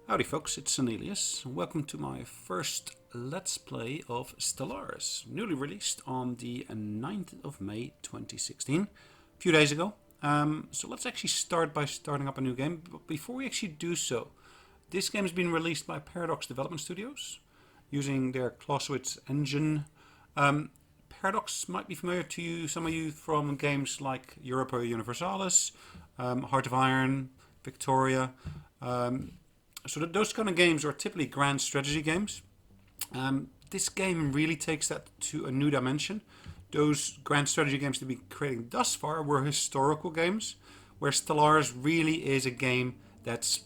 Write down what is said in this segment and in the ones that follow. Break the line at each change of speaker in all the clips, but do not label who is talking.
Howdy folks, it's Sonelias. Welcome to my first Let's Play of Stellaris, newly released on the 9th of May 2016, a few days ago. So let's actually start by starting up a new game. But before we actually do so, this game has been released by Paradox Development Studios, using their Clausewitz engine. Paradox might be familiar to you, some of you, from games like Europa Universalis, Heart of Iron, Victoria. So those kind of games are typically grand strategy games. This game really takes that to a new dimension. Those grand strategy games to be creating thus far were historical games, where Stellaris really is a game that's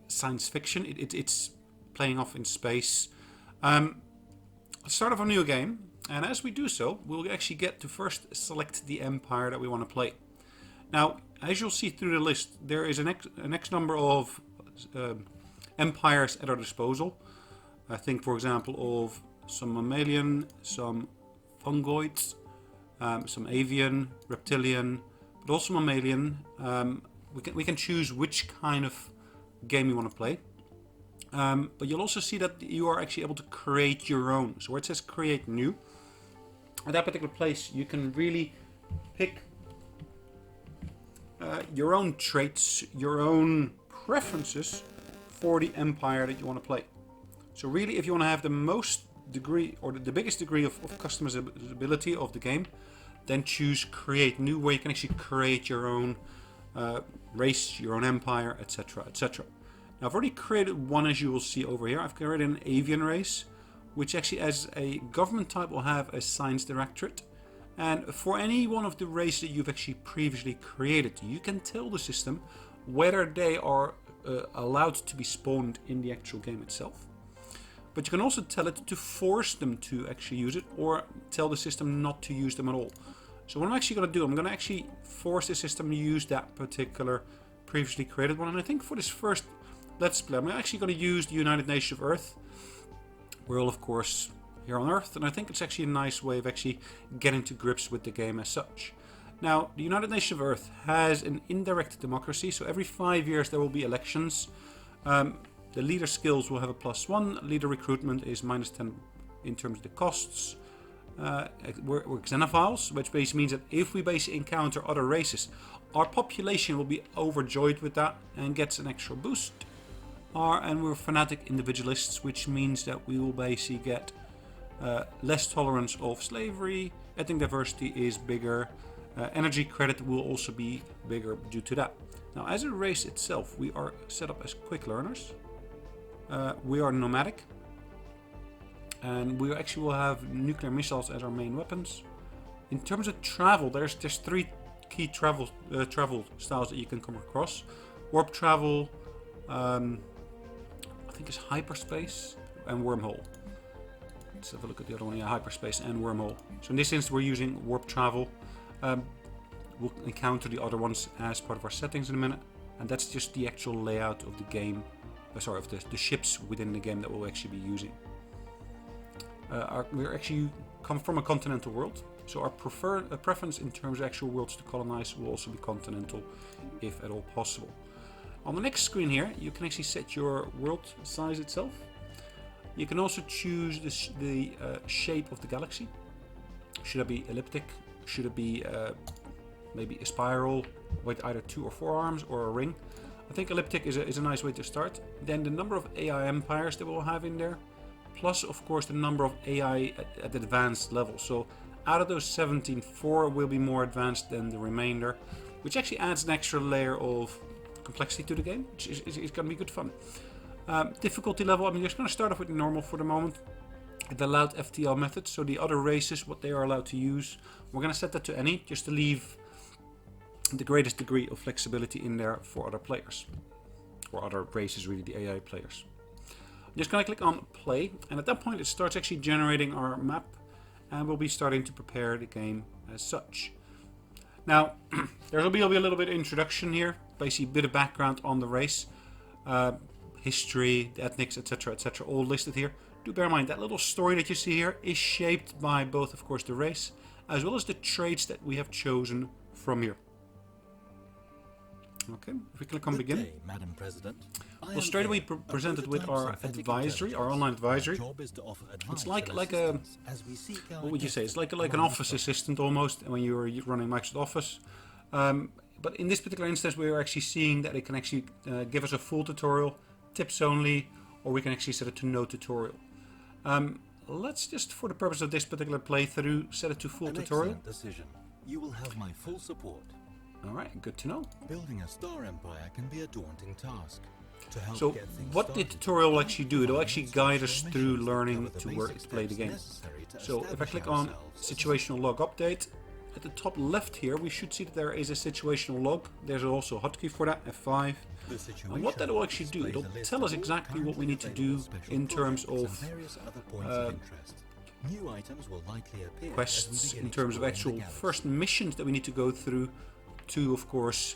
science fiction. It's playing off in space. Let's start off a new game, and as we do so, we'll actually get to first select the empire that we want to play. Now, as you'll see through the list, there is an X number of empires at our disposal. I think, for example, of some mammalian, some fungoids, some avian, reptilian, but also mammalian. We can choose which kind of game you want to play. But you'll also see that you are actually able to create your own. So where it says create new, at that particular place you can really pick your own traits, your own preferences for the empire that you want to play. So really, if you want to have the most degree, or the biggest degree of customizability of the game, then choose create new, where you can actually create your own race, your own empire, etc, etc. Now, I've already created one, as you will see over here. I've created an avian race, which actually, as a government type, will have a science directorate. And for any one of the races that you've actually previously created, you can tell the system whether they are allowed to be spawned in the actual game itself. But you can also tell it to force them to actually use it, or tell the system not to use them at all. So what I'm actually going to do, I'm going to actually force the system to use that particular previously created one. And I think for this first Let's Play, I'm actually going to use the United Nations of Earth. We're all, of course, here on Earth, and I think it's actually a nice way of actually getting to grips with the game as such. Now, the United Nations of Earth has an indirect democracy, so every 5 years there will be elections. The leader skills will have a +1, leader recruitment is -10 in terms of the costs. We're xenophiles, which basically means that if we basically encounter other races, our population will be overjoyed with that and gets an extra boost. And we're fanatic individualists, which means that we will basically get less tolerance of slavery, ethnic diversity is bigger, energy credit will also be bigger due to that. Now, as a race itself, we are set up as quick learners. We are nomadic, and we actually will have nuclear missiles as our main weapons. In terms of travel, there's 3 key travel styles that you can come across: warp travel, I think it's hyperspace, and wormhole. Let's have a look at the other one. Yeah, hyperspace and wormhole. So in this instance, we're using warp travel. We'll encounter the other ones as part of our settings in a minute, and that's just the actual layout of the game. Of the ships within the game that we'll actually be using. We're actually come from a continental world, so our preference in terms of actual worlds to colonize will also be continental, if at all possible. On the next screen here, you can actually set your world size itself. You can also choose the shape of the galaxy. Should it be elliptic? Should it be maybe a spiral with either 2 or 4 arms, or a ring? I think elliptic is a nice way to start. Then the number of AI empires that we'll have in there, plus of course the number of AI at the advanced level. So out of those 17, 4 will be more advanced than the remainder, which actually adds an extra layer of complexity to the game, which is going to be good fun. Difficulty level, I'm just going to start off with normal for the moment. The allowed FTL method, so the other races, what they are allowed to use, we're going to set that to any, just to leave the greatest degree of flexibility in there for other players, or other races, really, the AI players. I'm just going to click on play, and at that point it starts actually generating our map, and we'll be starting to prepare the game as such. Now, there will be a little bit of introduction here, basically a bit of background on the race, history, the ethnics, etc, etc, all listed here. Do bear in mind that little story that you see here is shaped by both, of course, the race, as well as the traits that we have chosen from here. Okay, if we click on begin,
Day, Madam President.
we'll straight away presented with our advisory, our online advisory. It's like a, what would you say? It's like an office assistant almost when you're running Microsoft Office. But in this particular instance, we're actually seeing that it can actually give us a full tutorial, tips only, or we can actually set it to no tutorial. Let's just, for the purpose of this particular playthrough, set it to full tutorial.
Decision. You will have my full support.
All right, good to know.
Building a star empire can be a daunting task.
So what the tutorial will actually do, it'll actually guide us through learning to play the game. So if I click on situational log update, at the top left here we should see that there is a situational log. There's also a hotkey for that, F5. And what that will actually do, it'll tell us exactly what we need to do in terms of quests, in terms of actual first missions that we need to go through to, of course,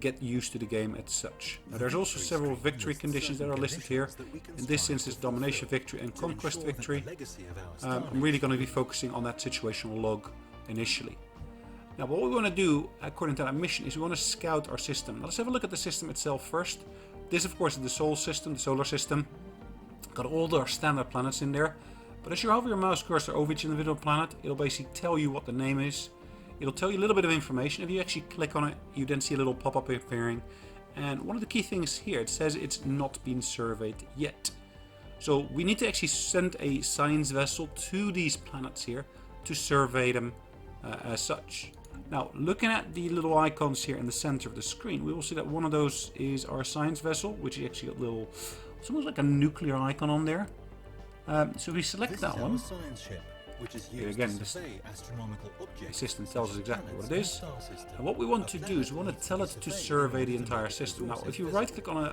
get used to the game as such. Now, there's also several victory conditions that are listed here. In this instance, domination victory and conquest victory. I'm really going to be focusing on that situational log initially. Now, what we want to do, according to that mission, is we want to scout our system. Now, let's have a look at the system itself first. This, of course, is the solar system. Got all our standard planets in there. But as you hover your mouse cursor over each individual planet, it'll basically tell you what the name is. It'll tell you a little bit of information. If you actually click on it, you then see a little pop-up appearing. And one of the key things here, it says it's not been surveyed yet. So we need to actually send a science vessel to these planets here to survey them as such. Now, looking at the little icons here in the center of the screen, we will see that one of those is our science vessel, which is actually a little, it's almost like a nuclear icon on there. So we select that one. Here again, the assistant tells us exactly what it is. And what we want to do is we want to tell it to survey the entire system. Now, if you right-click on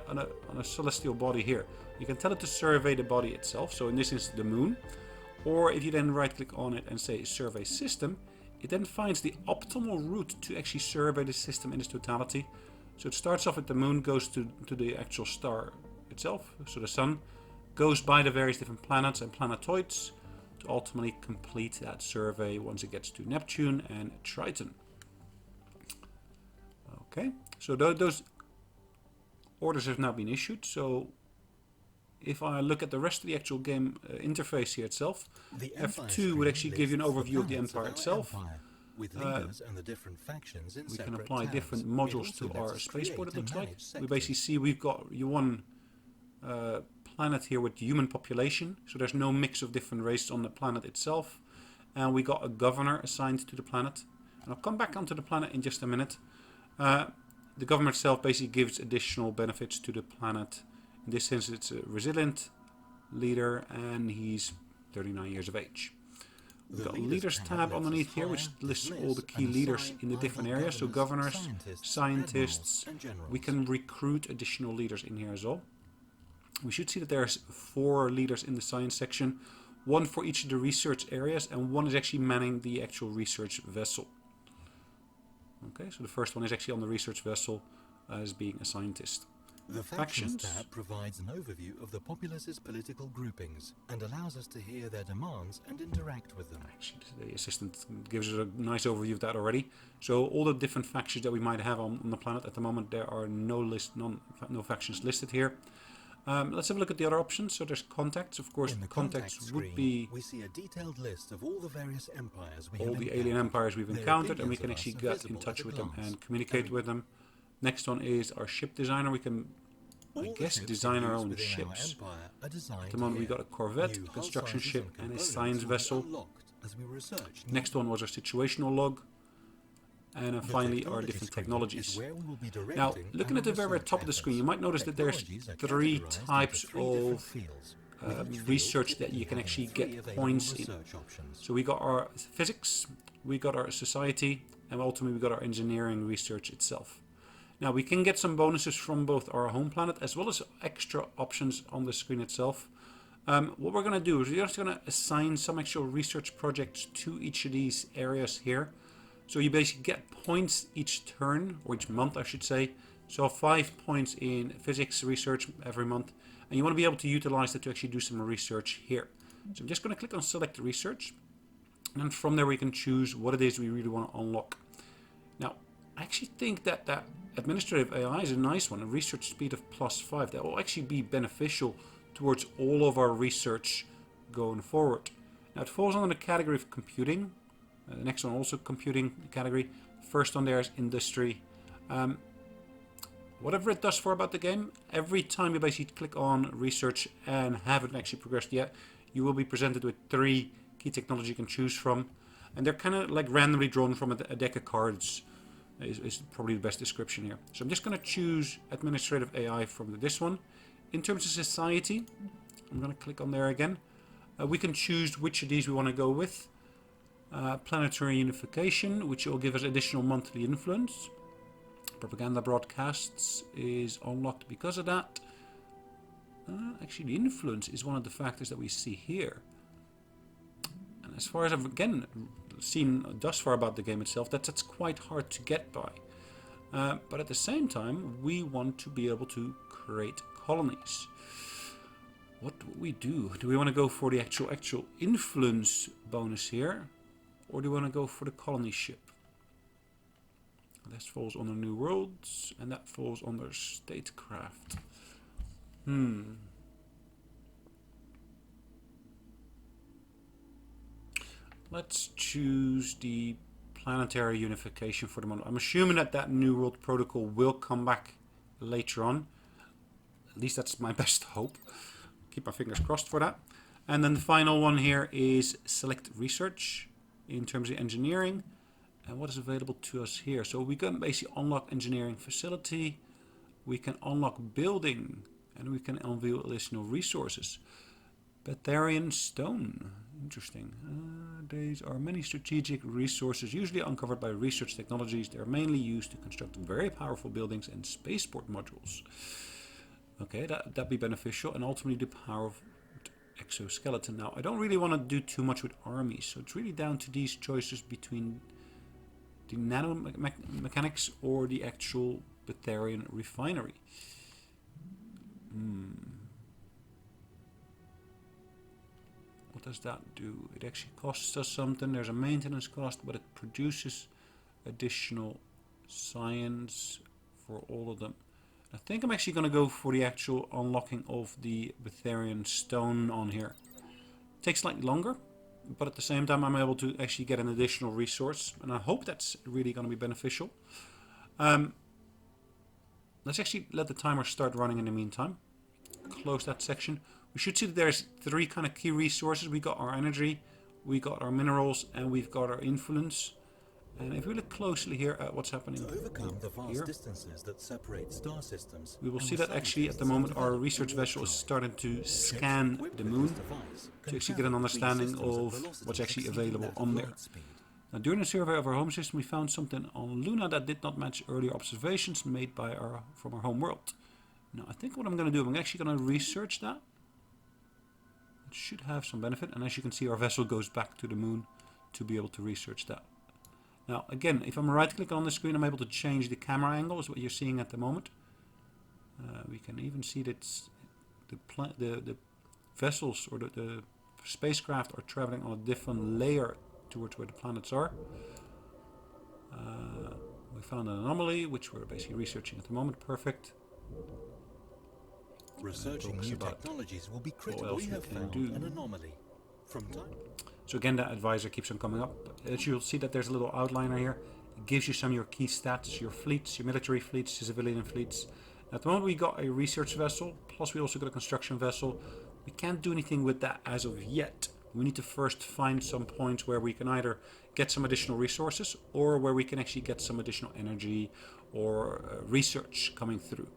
a celestial body here, you can tell it to survey the body itself. So in this instance, the moon. Or if you then right-click on it and say survey system, it then finds the optimal route to actually survey the system in its totality. So it starts off at the moon, goes to the actual star itself, so the sun, goes by the various different planets and planetoids to ultimately complete that survey once it gets to Neptune and Triton. Okay, so those orders have now been issued. So if I look at the rest of the actual game interface here itself, F2 would actually give you an overview of the Empire itself. We can apply different modules to our spaceport, it looks like. We basically see we've got one planet here with human population, so there's no mix of different races on the planet itself. And we got a governor assigned to the planet. And I'll come back onto the planet in just a minute. The governor itself basically gives additional benefits to the planet. In this sense, it's a resilient leader, and he's 39 years of age. We've got a leaders tab underneath here, which lists all the key leaders in the different areas. So governors, scientists, we can recruit additional leaders in here as well. We should see that there's 4 leaders in the science section, 1 for each of the research areas, and 1 is actually manning the actual research vessel. Okay, so the first one is actually on the research vessel as being a scientist.
The Factions tab provides an overview of the populace's political groupings and allows us to hear their demands and interact with them.
Actually, the assistant gives us a nice overview of that already. So all the different factions that we might have on the planet at the moment, there are no factions listed here. Let's have a look at the other options. So there's contacts. Of course, the contacts would be
we see a detailed list of all the various empires
all the alien empires we've encountered, and we can actually get in touch with them and communicate with them. Next one is our ship designer. We can, I guess, design our own ships. At the moment we got a corvette, a construction ship, and a science vessel. Next one was our situational log. And then finally our different technologies. Now, looking at the very top of the screen, you might notice that there's 3 types of research that you can actually get points in. So we got our physics, we got our society, and ultimately we got our engineering research itself. Now we can get some bonuses from both our home planet as well as extra options on the screen itself. What we're going to do is we're just going to assign some actual research projects to each of these areas here. So you basically get points each turn, or each month I should say. So 5 points in physics research every month. And you want to be able to utilize that to actually do some research here. So I'm just going to click on select research. And from there we can choose what it is we really want to unlock. Now, I actually think that administrative AI is a nice one, a research speed of +5. That will actually be beneficial towards all of our research going forward. Now it falls under the category of computing. The next one also computing category. First on there is industry. Whatever it does for about the game, every time you basically click on research and haven't actually progressed yet, you will be presented with 3 key technology you can choose from. And they're kind of like randomly drawn from a deck of cards, is probably the best description here. So I'm just going to choose administrative AI from this one. In terms of society, I'm going to click on there again. We can choose which of these we want to go with. Planetary unification, which will give us additional monthly influence. Propaganda broadcasts is unlocked because of that. Actually, the influence is one of the factors that we see here. And as far as I've again seen thus far about the game itself, that's quite hard to get by. But at the same time, we want to be able to create colonies. What do we do? Do we want to go for the actual influence bonus here? Or do we want to go for the colony ship? This falls under New Worlds, and that falls under Statecraft. Let's choose the planetary unification for the moment. I'm assuming that New World protocol will come back later on. At least that's my best hope. Keep my fingers crossed for that. And then the final one here is select research in terms of engineering. And what is available to us here? So we can basically unlock engineering facility. We can unlock building. And we can unveil additional resources. Betharian stone. Interesting. These are many strategic resources usually uncovered by research technologies. They are mainly used to construct very powerful buildings and spaceport modules. Okay, that'd be beneficial. And ultimately the power of exoskeleton. Now, I don't really want to do too much with armies. So it's really down to these choices between the nanomechanics or the actual Betharian refinery. What does that do? It actually costs us something. There's a maintenance cost, but it produces additional science for all of them. I think I'm actually going to go for the actual unlocking of the Betharian stone on here. It takes slightly longer, but at the same time I'm able to actually get an additional resource, and I hope that's really going to be beneficial. Let's actually let the timer start running in the meantime. Close that section. We should see that there's 3 kind of key resources. We got our energy, we got our minerals, and we've got our influence. And if we look closely here at what's happening
to overcome the vast
here,
distances that separate star systems,
we will see that actually at the moment our research vessel is starting to scan the moon to actually get an understanding of what's actually available on there. Now, during the survey of our home system, we found something on Luna that did not match earlier observations made by from our home world. Now, I think what I'm going to do, I'm actually going to research that. It should have some benefit, and as you can see, our vessel goes back to the moon to be able to research that. Now, again, if I'm right-click on the screen, I'm able to change the camera angle, is what you're seeing at the moment. We can even see that the vessels or the spacecraft are traveling on a different layer towards where the planets are. We found an anomaly, which we're basically researching at the moment. Perfect.
Researching new technologies will be critical. We have found an anomaly. From time.
So again, that advisor keeps on coming up. As you'll see that there's a little outliner here. It gives you some of your key stats, your fleets, your military fleets, your civilian fleets. At the moment we got a research vessel, plus we also got a construction vessel. We can't do anything with that as of yet. We need to first find some points where we can either get some additional resources or where we can actually get some additional energy or research coming through.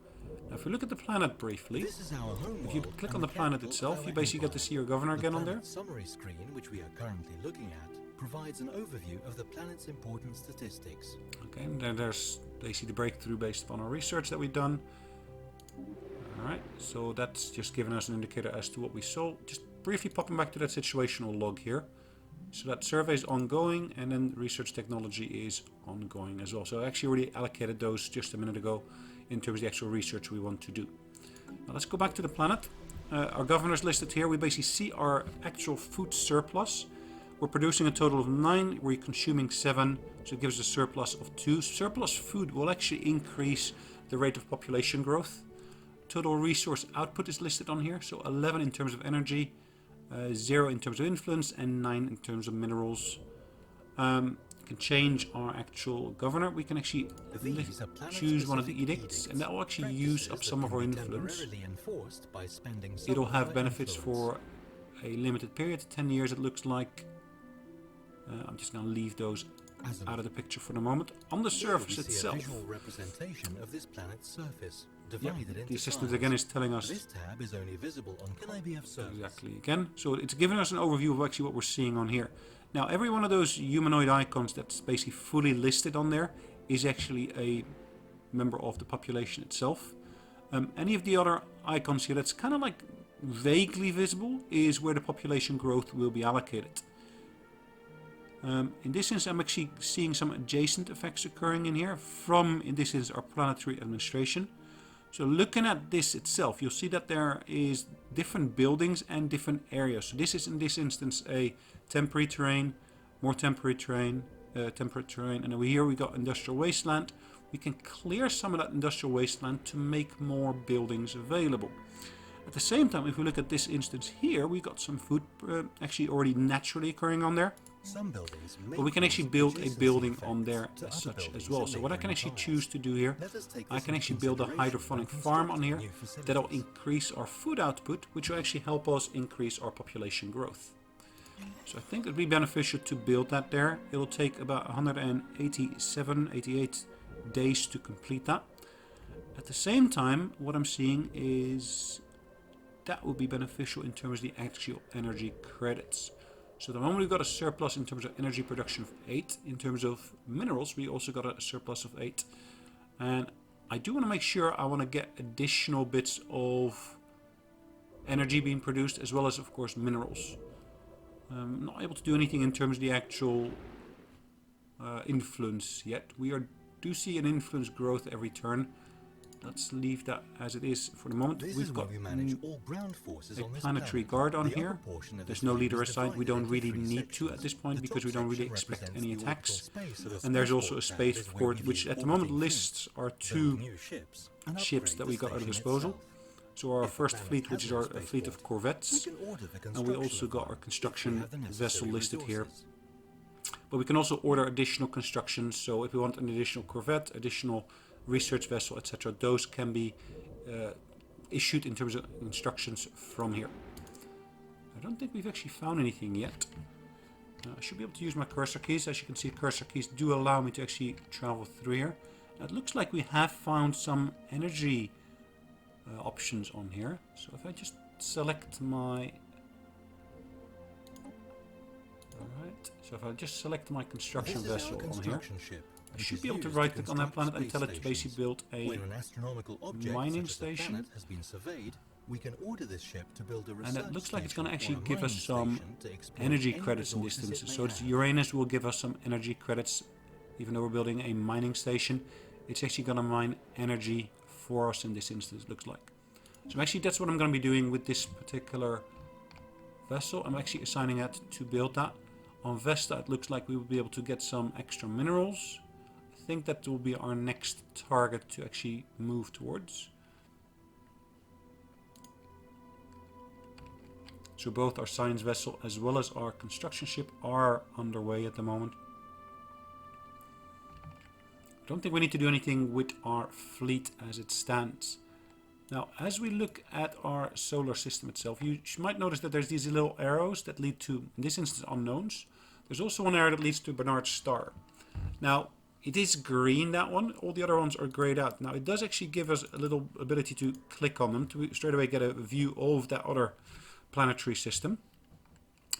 Now, if we look at the planet briefly, if you click on the planet itself, you basically get to see your governor again on there.
The summary screen, which we are currently looking at, provides an overview of the planet's important statistics.
Okay, and then there's basically the breakthrough based upon our research that we've done. Alright, so that's just giving us an indicator as to what we saw. Just briefly popping back to that situational log here. So that survey is ongoing, and then research technology is ongoing as well. So I actually already allocated those just a minute ago in terms of the actual research we want to do. Now let's go back to the planet. Our governors listed here. We basically see our actual food surplus. We're producing a total of 9, we're consuming 7, so it gives us a surplus of 2. Surplus food will actually increase the rate of population growth. Total resource output is listed on here, so 11 in terms of energy, 0 in terms of influence, and 9 in terms of minerals. We can change our actual governor. We can actually choose one of the edicts, and that will actually use up some of our influence. It'll have benefits for a limited period, 10 years it looks like. I'm just going to leave those out of the picture for the moment. On the surface itself, the assistant again is telling us
this tab is only visible on Can
exactly again. So it's giving us an overview of actually what we're seeing on here. Now every one of those humanoid icons that's basically fully listed on there is actually a member of the population itself. Any of the other icons here that's kind of like vaguely visible is where the population growth will be allocated. In this instance, I'm actually seeing some adjacent effects occurring in here from, in this instance, our planetary administration. So looking at this itself, you'll see that there is different buildings and different areas. So this is, in this instance, a temporary terrain, more temporary terrain, and over here we got industrial wasteland. We can clear some of that industrial wasteland to make more buildings available. At the same time, if we look at this instance here, we got some food actually already naturally occurring on there. But we can actually build a building on there as such as well. So what I can actually choose to do here, I can actually build a hydroponic farm on here. That'll increase our food output, which will actually help us increase our population growth. So I think it'd be beneficial to build that there. It'll take about 187, 88 days to complete that. At the same time, what I'm seeing is that will be beneficial in terms of the actual energy credits. So the moment we've got a surplus in terms of energy production of 8, in terms of minerals we also got a surplus of 8. And I do want to make sure I want to get additional bits of energy being produced as well as of course minerals. I'm not able to do anything in terms of the actual influence yet. We do see an influence growth every turn. Let's leave that as it is for the moment. We've got a planetary guard on here. There's no leader assigned. We don't really need to at this point because we don't really expect any attacks. And there's also a space port which at the moment lists our 2 ships that we got at our disposal. So our first fleet, which is our fleet of corvettes, and we also got our construction vessel listed here. But we can also order additional constructions. So if we want an additional corvette, additional research vessel, etc., those can be issued in terms of instructions from here. I don't think we've actually found anything yet. I should be able to use my cursor keys. As you can see, cursor keys do allow me to actually travel through here. It looks like we have found some energy options on here. So if I just select my... Alright, so if I just select my construction vessel on here, I should be able to right click on that planet and tell it to basically build a mining station.
We can order this ship to build a
and it looks like it's going to actually give us some energy credits in this instance. So it's Uranus will give us some energy credits, even though we're building a mining station. It's actually going to mine energy for us in this instance, it looks like. So actually that's what I'm going to be doing with this particular vessel. I'm actually assigning that to build that. On Vesta it looks like we will be able to get some extra minerals. I think that will be our next target to actually move towards. So both our science vessel as well as our construction ship are underway at the moment. I don't think we need to do anything with our fleet as it stands. Now, as we look at our solar system itself, you might notice that there's these little arrows that lead to, in this instance, unknowns. There's also one arrow that leads to Barnard's star. Now, it is green, that one. All the other ones are grayed out. Now, it does actually give us a little ability to click on them to straight away get a view of that other planetary system.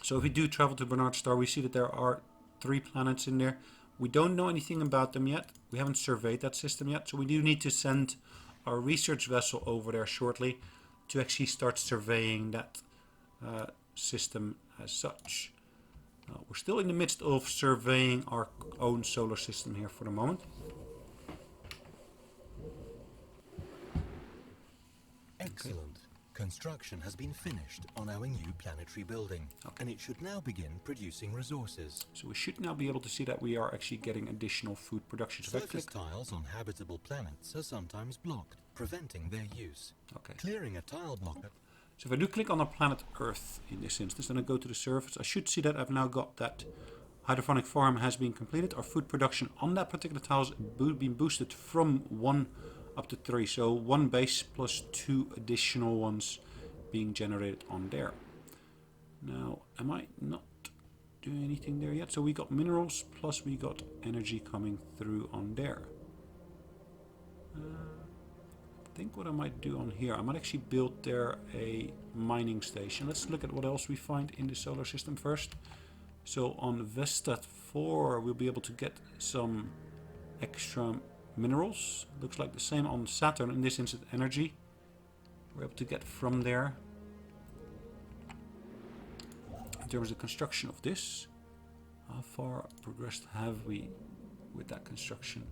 So if we do travel to Barnard's star, we see that there are 3 planets in there. We don't know anything about them yet. We haven't surveyed that system yet. So we do need to send our research vessel over there shortly to actually start surveying that system as such. We're still in the midst of surveying our own solar system here for the moment.
Excellent. Construction has been finished on our new planetary building, and it should now begin producing resources.
So we should now be able to see that we are actually getting additional food production. So
Surface tiles on habitable planets are sometimes blocked, preventing their use.
Okay.
Clearing a tile blocker.
So if I do click on the planet Earth in this instance, then I go to the surface, I should see that I've now got that hydroponic farm has been completed. Our food production on that particular tile has been boosted from 1 up to 3. So 1 base plus 2 additional ones being generated on there. Now, am I not doing anything there yet? So we got minerals plus we got energy coming through on there. I think what I might do on here, I might actually build there a mining station. Let's look at what else we find in the solar system first. So on Vesta 4 we'll be able to get some extra minerals. Looks like the same on Saturn, in this instance energy. We're able to get from there. In terms of construction of this, how far progressed have we with that construction?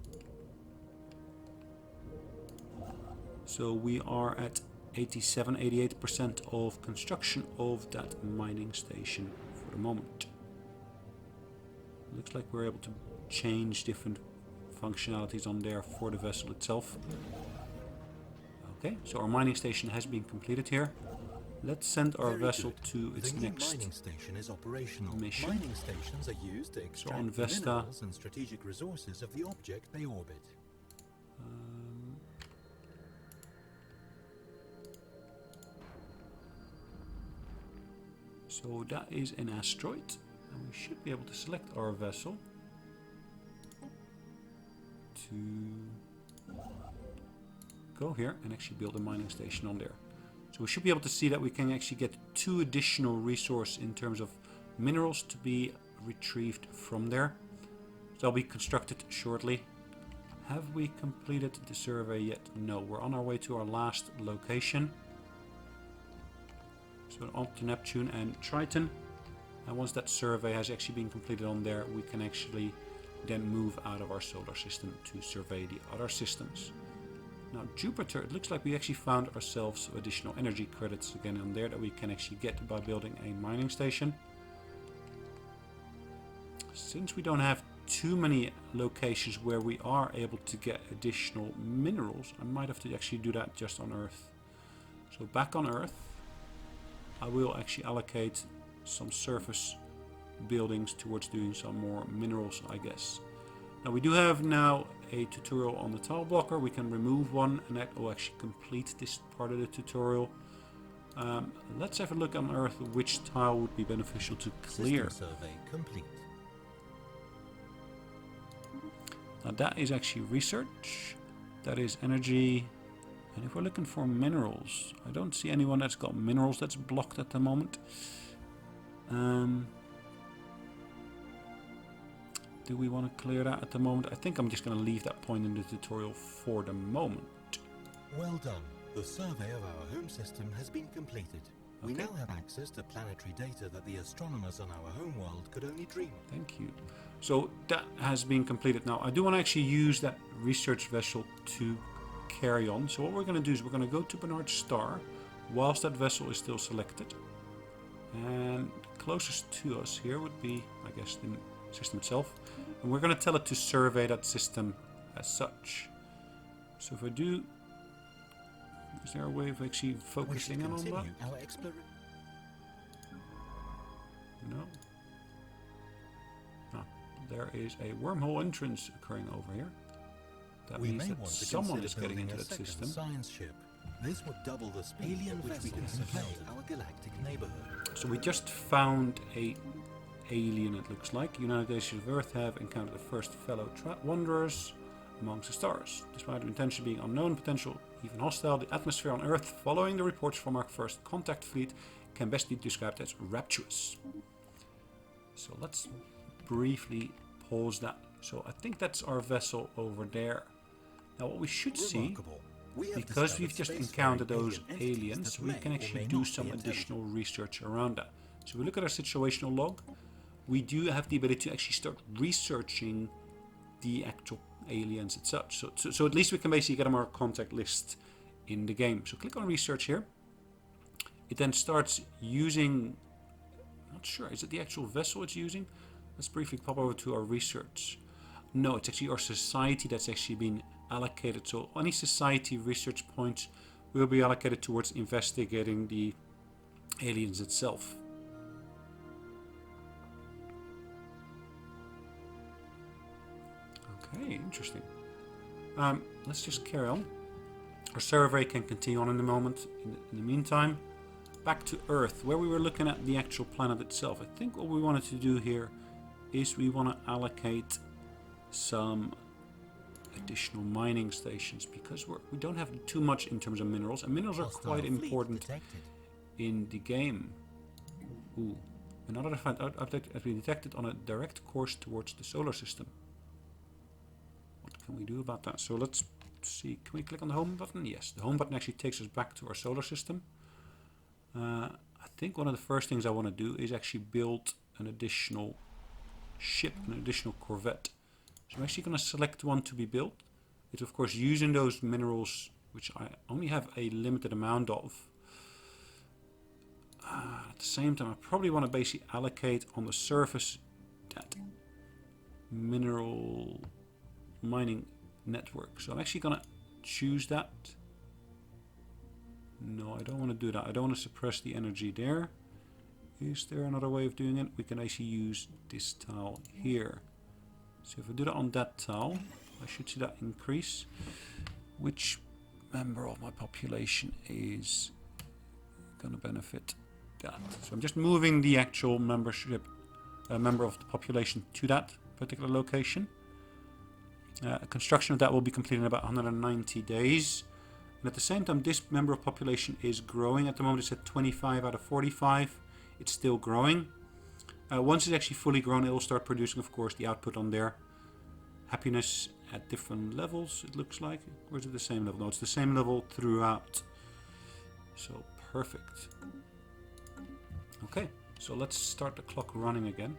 So we are at 87-88% of construction of that mining station for the moment. Looks like we're able to change different functionalities on there for the vessel itself. Okay, so our mining station has been completed here. Let's send our vessel to its next
mining station is operational.
mission.
Mining stations are used to extract
on Vesta,
minerals and strategic resources of the object they orbit.
So that is an asteroid, and we should be able to select our vessel to go here and actually build a mining station on there. So we should be able to see that we can actually get 2 additional resources in terms of minerals to be retrieved from there. So they'll be constructed shortly. Have we completed the survey yet? No, we're on our way to our last location. So on to Neptune and Triton. And once that survey has actually been completed on there, we can actually then move out of our solar system to survey the other systems. Now Jupiter, it looks like we actually found ourselves additional energy credits again on there that we can actually get by building a mining station. Since we don't have too many locations where we are able to get additional minerals, I might have to actually do that just on Earth. So back on Earth, I will actually allocate some surface buildings towards doing some more minerals, I guess. Now we do have now a tutorial on the tile blocker. We can remove one and that will actually complete this part of the tutorial. Let's have a look on Earth which tile would be beneficial to clear.
System survey complete.
Now that is actually research, that is energy, and if we're looking for minerals, I don't see anyone that's got minerals that's blocked at the moment. Do we want to clear that at the moment? I think I'm just going to leave that point in the tutorial for the moment.
Well done. The survey of our home system has been completed. We now have access to planetary data that the astronomers on our home world could only dream of.
Thank you. So that has been completed. Now I do want to actually use that research vessel to carry on. So what we're going to do is we're going to go to Bernard Star whilst that vessel is still selected. And closest to us here would be, I guess, the system itself. And we're going to tell it to survey that system as such. So if I do, is there a way of actually focusing in on that?
Our exploration.
No. Ah, there is a wormhole entrance occurring over here. That
We
means
may
that
want to
someone
consider
is getting
building
into
a
that
second
system.
science ship. This would double the speed
Alien
at which we
vessel
can
has
survey
failed.
our galactic neighborhood.
So we just found a alien, it looks like. United Nations of Earth have encountered the first fellow wanderers amongst the stars. Despite their intention being unknown, potential even hostile, the atmosphere on Earth following the reports from our first contact fleet can best be described as rapturous. So let's briefly pause that. So I think that's our vessel over there. Now what we should see, because we've just encountered those aliens, we can actually do some additional research around that. So we look at our situational log. We do have the ability to actually start researching the actual aliens and such. So at least we can basically get them on our contact list in the game. So click on research here. it then starts using, not sure, is it the actual vessel it's using? Let's briefly pop over to our research. No, it's actually our society that's actually been allocated. So any society research points will be allocated towards investigating the aliens itself. Okay, interesting. Let's just carry on. Our survey can continue on in a moment. In the meantime, back to Earth, where we were looking at the actual planet itself. I think what we wanted to do here is we want to allocate some additional mining stations, because we don't have too much in terms of minerals, and minerals are quite important in the game. Ooh, another object has been detected on a direct course towards the solar system. What can we do about that? So let's see, can we click on the home button? Yes, the home button actually takes us back to our solar system. I think one of the first things I want to do is actually build an additional ship, an additional corvette. So I'm actually going to select one to be built. It's of course using those minerals, which I only have a limited amount of. At the same time, I probably want to basically allocate on the surface that mineral mining network. So I'm actually going to choose that. No, I don't want to do that. I don't want to suppress the energy there. Is there another way of doing it? We can actually use this tile here. So if I do that on that tile, I should see that increase. Which member of my population is going to benefit that? So I'm just moving the actual member of the population to that particular location. Construction of that will be completed in about 190 days. And at the same time, this member of population is growing. At the moment, it's at 25 out of 45. It's still growing. Once it's actually fully grown, it will start producing, of course, the output on there. Happiness at different levels, it looks like. Or is it the same level? No, it's the same level throughout. So, perfect. Okay, so let's start the clock running again.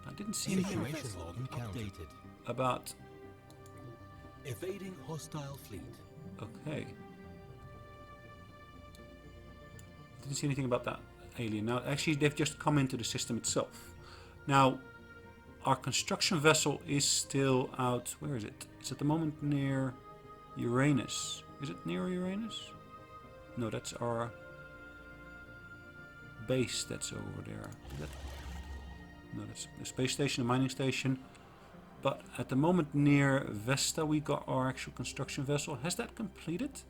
I didn't see anything
updated
about
evading hostile fleet.
Okay. Didn't see anything about that alien. Now, actually, they've just come into the system itself. Now, our construction vessel is still out. Where is it? It's at the moment near Uranus. Is it near Uranus? No, that's our base that's over there. No, that's the space station, the mining station. But at the moment near Vesta, we got our actual construction vessel. Has that completed?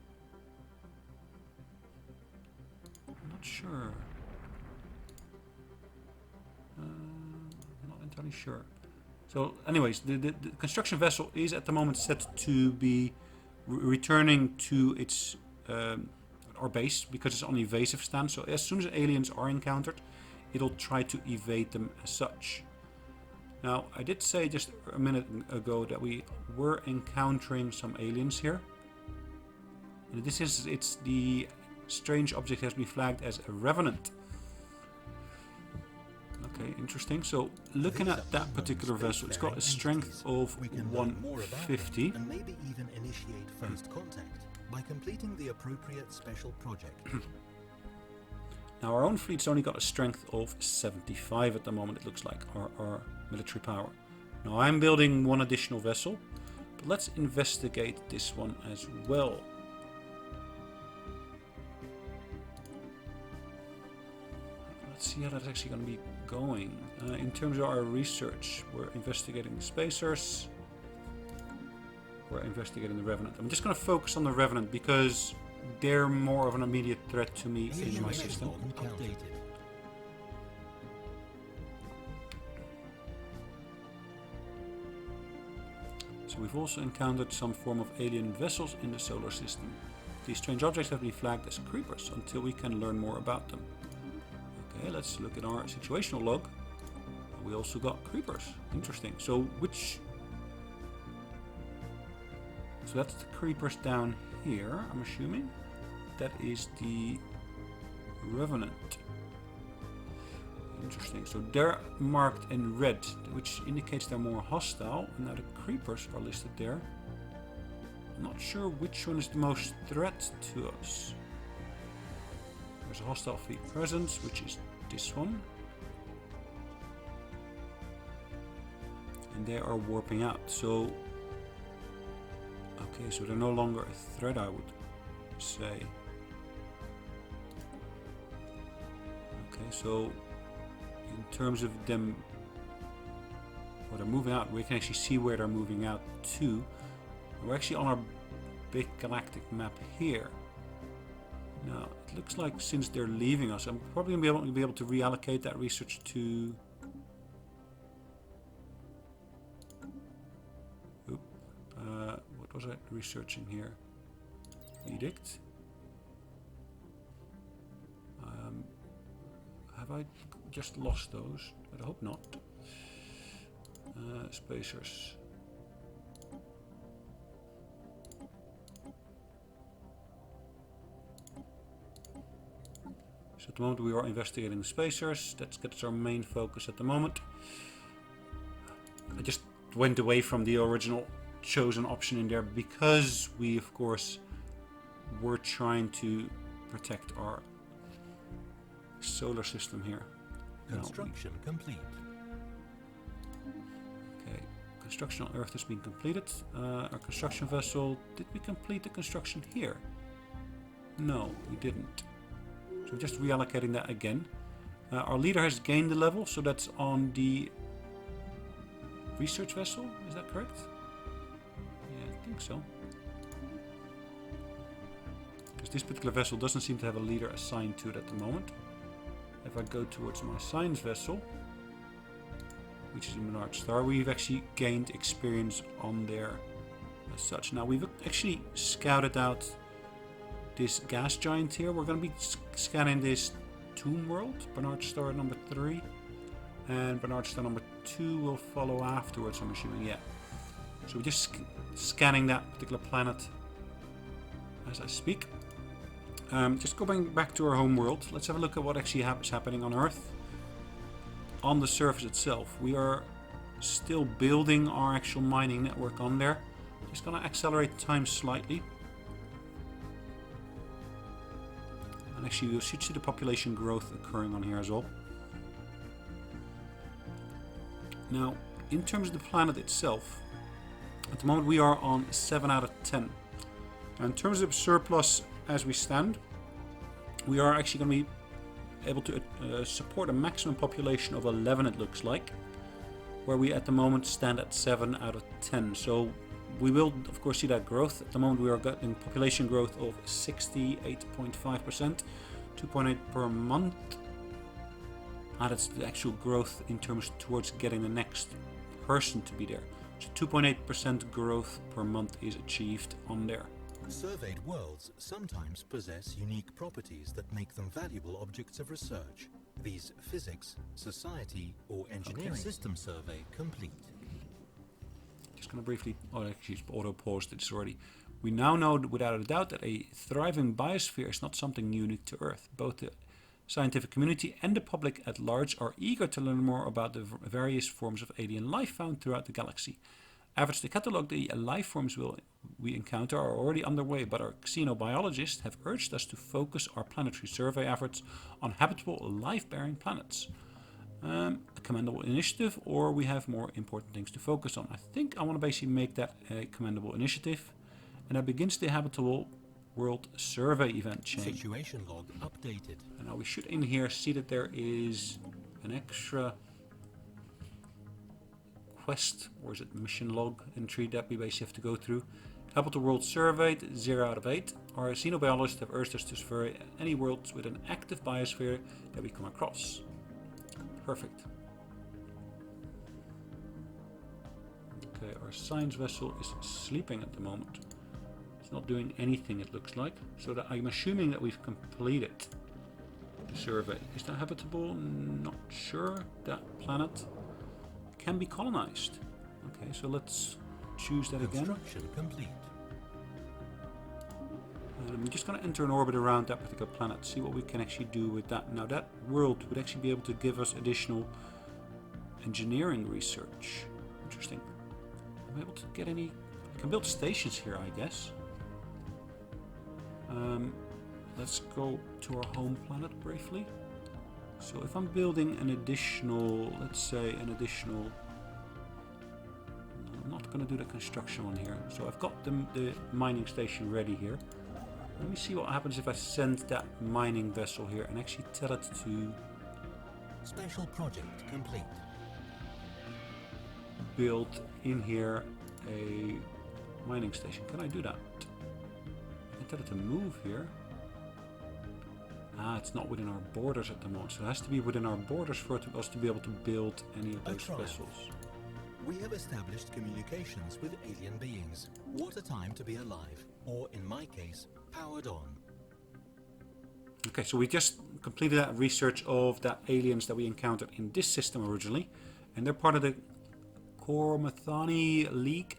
I'm not sure. Not entirely sure. So anyways, the construction vessel is at the moment set to be returning to its our base, because it's on evasive stance. So as soon as aliens are encountered, it'll try to evade them as such. Now, I did say just a minute ago that we were encountering some aliens here. And it's the strange object has been flagged as a revenant. Okay, interesting. So, looking at that particular vessel, it's got a strength of 150.
And maybe even initiate first contact by completing the appropriate special project.
Now, our own fleet's only got a strength of 75 at the moment, it looks like, our military power. Now, I'm building one additional vessel, but let's investigate this one as well. Let's see how that's actually going to be going. In terms of our research, we're investigating the spacers. We're investigating the Revenant. I'm just going to focus on the Revenant because they're more of an immediate threat to me in my system. So we've also encountered some form of alien vessels in the solar system. These strange objects have been flagged as creepers until we can learn more about them. Okay, let's look at our situational log. We also got creepers. Interesting. So that's the creepers down here, I'm assuming. That is the Revenant. Interesting. So they're marked in red, which indicates they're more hostile. And now the creepers are listed there. I'm not sure which one is the most threat to us. There's a hostile fleet presence, which is this one. And they are warping out. So, okay, so they're no longer a threat, I would say. Okay, so in terms of them, well, they're moving out. We can actually see where they're moving out to. We're actually on our big galactic map here. Now, it looks like since they're leaving us, I'm probably going to be able to reallocate that research to... what was I researching here? Edict. Have I just lost those? I hope not. Spacers. So at the moment we are investigating the spacers. That's our main focus at the moment. I just went away from the original chosen option in there because we of course were trying to protect our solar system here.
Construction complete.
Okay, construction on Earth has been completed. Our construction vessel, did we complete the construction here? No, we didn't. So we're just reallocating that again. Our leader has gained the level, so that's on the research vessel, is that correct? Yeah, I think so. Because this particular vessel doesn't seem to have a leader assigned to it at the moment. If I go towards my science vessel, which is in Bernard Star, we've actually gained experience on there as such. Now we've actually scouted out this gas giant here. We're going to be scanning this tomb world, Bernard Star number 3, and Bernard Star number 2 will follow afterwards, I'm assuming, yeah. So we're just scanning that particular planet as I speak. Just going back to our home world, let's have a look at what actually is happening on Earth. On the surface itself, we are still building our actual mining network on there. Just going to accelerate time slightly. And actually you should see the population growth occurring on here as well. Now, in terms of the planet itself, at the moment we are on 7 out of 10. Now, in terms of surplus as we stand, we are actually going to be able to support a maximum population of 11, it looks like, where we at the moment stand at 7 out of 10. So we will of course see that growth. At the moment we are getting population growth of 68.5%, 2.8 per month. And that's the actual growth in terms towards getting the next person to be there. So 2.8% growth per month is achieved on there.
Surveyed worlds sometimes possess unique properties that make them valuable objects of research. These physics, society, or engineering system survey complete.
Just going to briefly, actually auto-paused it already. We now know without a doubt that a thriving biosphere is not something unique to Earth. Both the scientific community and the public at large are eager to learn more about the various forms of alien life found throughout the galaxy. Efforts to catalogue the life forms we encounter are already underway, but our xenobiologists have urged us to focus our planetary survey efforts on habitable life-bearing planets. A commendable initiative, or we have more important things to focus on. I think I want to basically make that a commendable initiative, and that begins the habitable world survey event chain.
Situation log updated.
And now we should in here see that there is an extra quest, or is it mission log entry that we basically have to go through. Habitable world surveyed, 0 out of 8. Our xenobiologists have urged us to survey any worlds with an active biosphere that we come across. Perfect. Okay, our science vessel is sleeping at the moment. It's not doing anything, it looks like. So that I'm assuming that we've completed the survey. Is that habitable? Not sure. That planet can be colonized. Okay, so let's choose that again.
Construction complete.
I'm just going to enter an orbit around that particular planet, see what we can actually do with that. Now that world would actually be able to give us additional engineering research. Interesting. I'm able to get any... I can build stations here, I guess. let's go to our home planet briefly. So if I'm building an additional, let's say an additional, I'm not going to do the construction one here. So I've got the mining station ready here. Let me see what happens if I send that mining vessel here and actually tell it to
Special project complete.
build in here a mining station. Can I do that? I can tell it to move here. Ah, it's not within our borders at the moment, so it has to be within our borders for us to be able to build any of those vessels.
We have established communications with alien beings. What a time to be alive, or in my case, powered on.
Okay, so we just completed that research of the aliens that we encountered in this system originally, and they're part of the Cormathani League.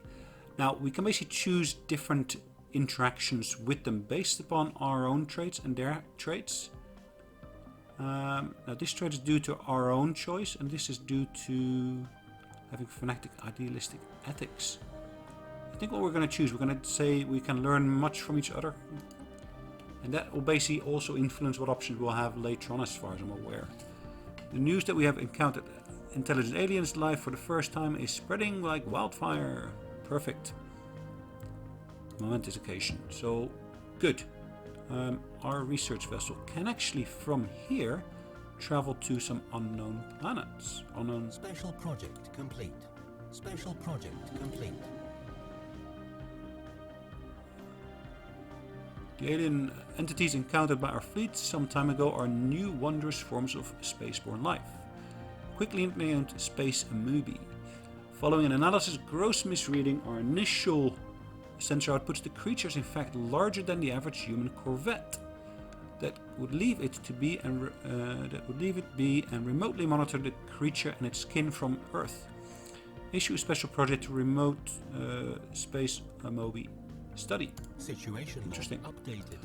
Now, we can basically choose different interactions with them based upon our own traits and their traits. Now, this trait is due to our own choice, and this is due to having fanatic idealistic ethics. I think what we're going to choose, we're going to say we can learn much from each other, and that will basically also influence what options we'll have later on, as far as I'm aware. The news that we have encountered intelligent aliens life for the first time is spreading like wildfire. Perfect. Momentous occasion. So, good. Our research vessel can actually, from here, travel to some unknown planets. Unknown.
Special project complete. Special project complete.
The alien entities encountered by our fleet some time ago are new wondrous forms of spaceborne life, quickly named space amoebae. Following an analysis gross misreading our initial sensor outputs, the creature is in fact larger than the average human corvette. That would leave it be and remotely monitor the creature and its skin from Earth. Issue a special project to remote space amoebae study.
Situation
interesting.
Updated.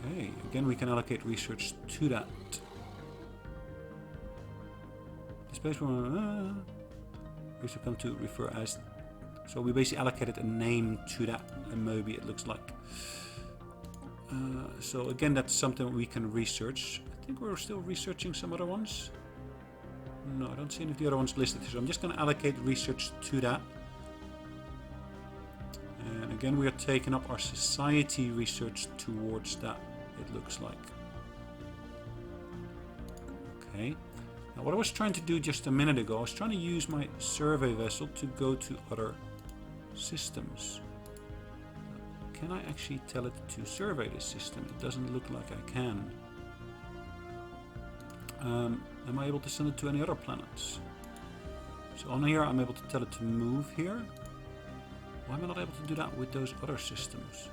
Okay, again we can allocate research to that. The space we should come to refer as. So we basically allocated a name to that amoebae, it looks like. So again, that's something we can research. I think we're still researching some other ones. No, I don't see any of the other ones listed, so I'm just going to allocate research to that. And again, we are taking up our society research towards that, it looks like. Okay. Now what I was trying to do just a minute ago, I was trying to use my survey vessel to go to other systems. Can I actually tell it to survey this system? It doesn't look like I can. Am I able to send it to any other planets? So on here I'm able to tell it to move here. Why am I not able to do that with those other systems?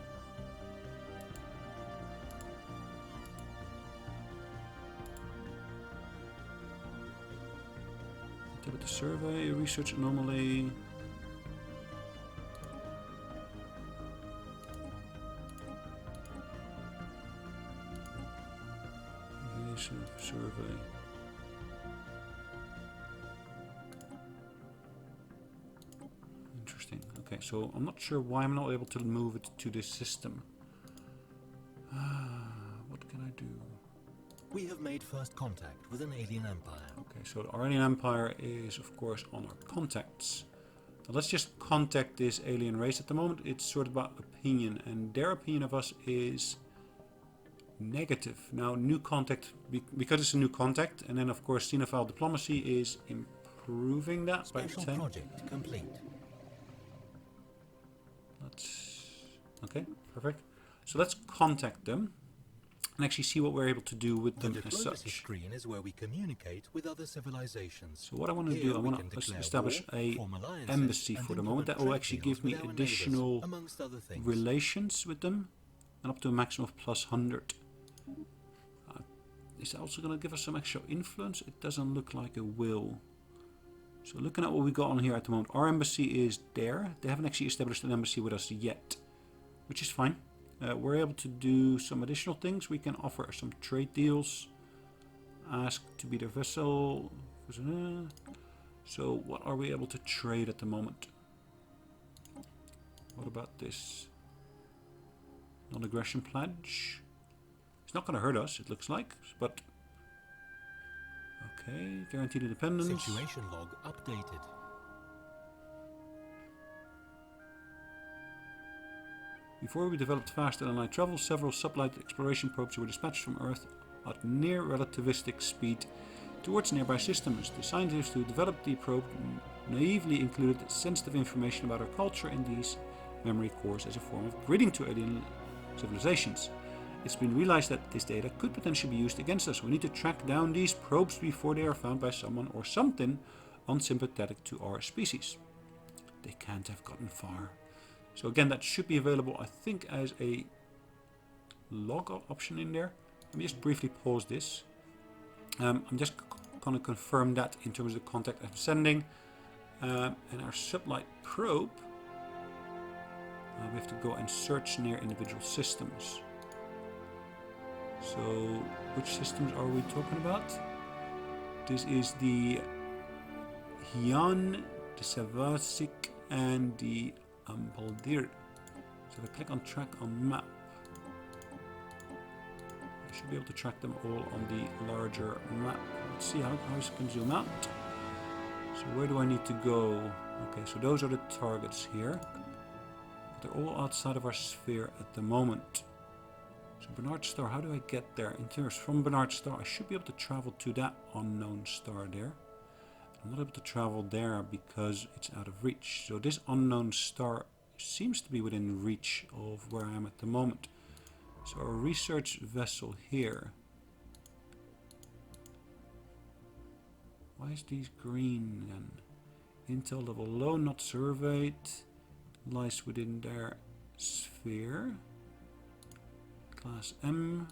Tell it to survey, research anomaly. Survey. Interesting. Okay, so I'm not sure why I'm not able to move it to this system. What can I do?
We have made first contact with an alien empire.
Okay, so our alien empire is of course on our contacts. Now let's just contact this alien race. At the moment it's sort of about opinion, and their opinion of us is negative. Now new contact, because it's a new contact, and then of course xenophile diplomacy is improving that.
Special
by 10.
Project complete.
Okay, perfect. So let's contact them and actually see what we're able to do with them
The
as
diplomacy
such.
screen is where we communicate with other civilizations.
So what I want to
Here
do, I
we
want
can
to
declare
establish
war,
a
form alliances,
embassy
and
for the
implement
moment. That will
trade
actually
deals
give me
with our
additional
neighbours, amongst other things.
relations with them, and up to a maximum of plus 100. Is that also going to give us some extra influence? It doesn't look like it will. So looking at what we got on here at the moment, our embassy is there. They haven't actually established an embassy with us yet, which is fine. We're able to do some additional things. We can offer some trade deals. Ask to be their vessel. So what are we able to trade at the moment? What about this? Non-aggression pledge. It's not going to hurt us, it looks like, but... Okay, guaranteed independence.
Situation log updated.
Before we developed faster than light travel, several sublight exploration probes were dispatched from Earth at near relativistic speed towards nearby systems. The scientists who developed the probe naively included sensitive information about our culture in these memory cores as a form of greeting to alien civilizations. It's been realized that this data could potentially be used against us. We need to track down these probes before they are found by someone or something unsympathetic to our species. They can't have gotten far. So again, that should be available, I think, as a log option in there. Let me just briefly pause this. I'm just going to confirm that in terms of the contact I'm sending. And our sublight probe, we have to go and search near individual systems. So, which systems are we talking about? This is the Hyaan, the Savasik, and the Baldir. So if I click on track on map, I should be able to track them all on the larger map. Let's see how I can zoom out. So where do I need to go? Okay, so those are the targets here. But they're all outside of our sphere at the moment. So Bernard Star, how do I get there? In terms from Bernard Star, I should be able to travel to that unknown star there. I'm not able to travel there because it's out of reach. So this unknown star seems to be within reach of where I am at the moment. So our research vessel here. Why is these green then? Intel level low, not surveyed. Lies within their sphere. Class M.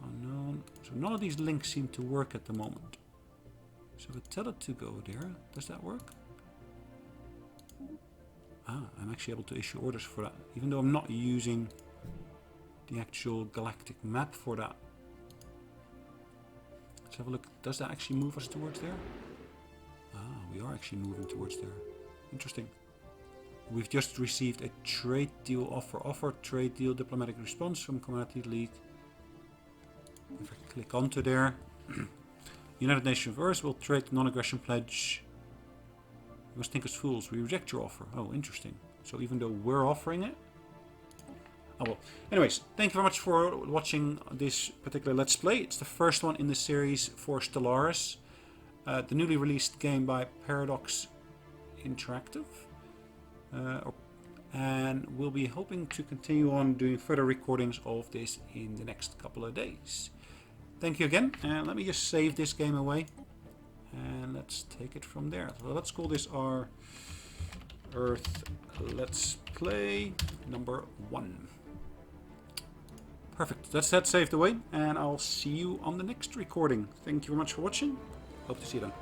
Unknown. So none of these links seem to work at the moment. So if I tell it to go there, does that work? Ah, I'm actually able to issue orders for that, even though I'm not using the actual galactic map for that. Let's have a look. Does that actually move us towards there? Ah, we are actually moving towards there. Interesting. We've just received a trade deal offer. Offer trade deal diplomatic response from Commodity League. If I click onto there, United Nations of Earth will trade the non-aggression pledge. You must think us fools. We reject your offer. Oh, interesting. So even though we're offering it. Oh well. Anyways, thank you very much for watching this particular Let's Play. It's the first one in the series for Stellaris. The newly released game by Paradox Interactive. And we'll be hoping to continue on doing further recordings of this in the next couple of days. Thank you again, and let me just save this game away and let's take it from there. So let's call this our Earth Let's Play number 1. Perfect, that's that saved away, and I'll see you on the next recording. Thank you very much for watching. Hope to see you then.